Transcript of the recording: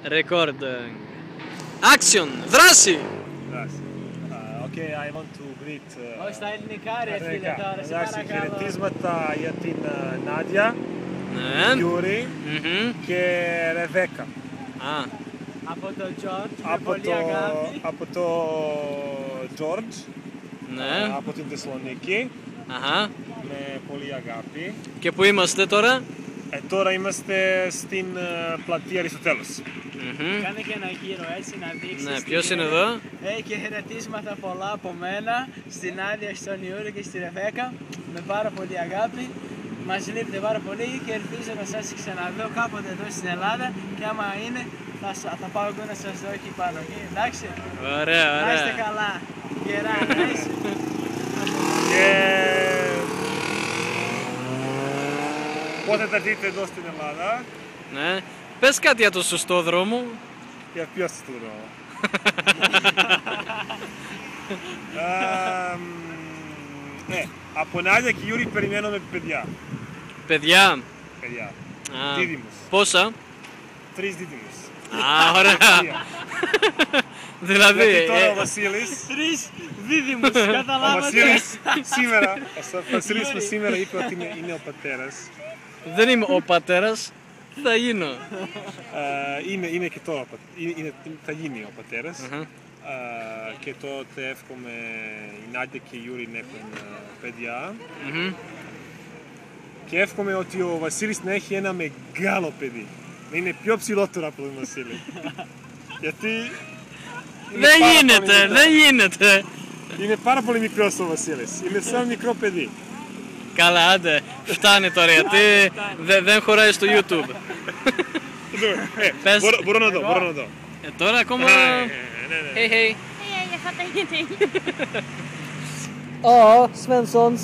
Recording. Action! Δράση! Okay, I want to greet. Όχι στα ελληνικά ρε φίλε τώρα, σε παρακαλώ. Χαιρετίσματα για την Νάντια, Ναι. Γιούρι και Ρεβέκα. Α, Από τον George, με πολύ αγάπη. Από το George, ναι. από την Θεσσαλονίκη, Αχα. με πολύ αγάπη. Και που είμαστε τώρα? Τώρα είμαστε στην πλατεία Αριστοτέλους. Κάνε και ένα γύρο έτσι να δείξεις. Ναι, ποιος είναι εδώ? Και χαιρετίσματα πολλά από μένα στην Άντια, στον Ιούρη και στη Ρεβέκα με πάρα πολύ αγάπη. Μας λείπετε πάρα πολύ και ελπίζω να σας ξαναδώ κάποτε εδώ στην Ελλάδα και άμα είναι θα πάω εγώ να σας δω εκεί πάνω. Εντάξει? Ωραία, Να είστε ωραία. καλά. Γερά, να είσαι. Και πότε θα δείτε εδώ στην Ελλάδα? Ναι. Πες κάτι για το σωστό δρόμο. Για ποιο στούρο? Από Νάντια και Γιούρι περιμένουμε παιδιά. Παιδιά. Παιδιά. Α, Δίδυμους. πόσα? 3 δίδυμους. Α, ωραία. Δηλαδή, Γιατί τώρα ο Βασίλης, Τρεις δίδυμους, ο καταλάβατε. Βασίλης σήμερα είπε ότι είναι ο πατέρας. δεν είμαι ο πατέρας, θα γίνω. Είναι και τώρα, θα γίνει ο πατέρας. Και τότε εύχομαι η Νάντια και η Γιούρι να έχουν παιδιά. Και εύχομαι ότι ο Βασίλης να έχει ένα μεγάλο παιδί. Να είναι πιο ψηλότερο από τον Βασίλη. Γιατί Δεν γίνεται, δεν γίνεται. είναι πάρα πολύ μικρός ο Βασίλης. Είναι σαν μικρό παιδί. Καλά, άντε, φτάνει τώρα γιατί δεν χωράει στο YouTube. Πες. Μπορώ να δω. Τώρα ακόμα... Ναι. Hey, hey. Jag fattar ingenting. Ja, Svenssons.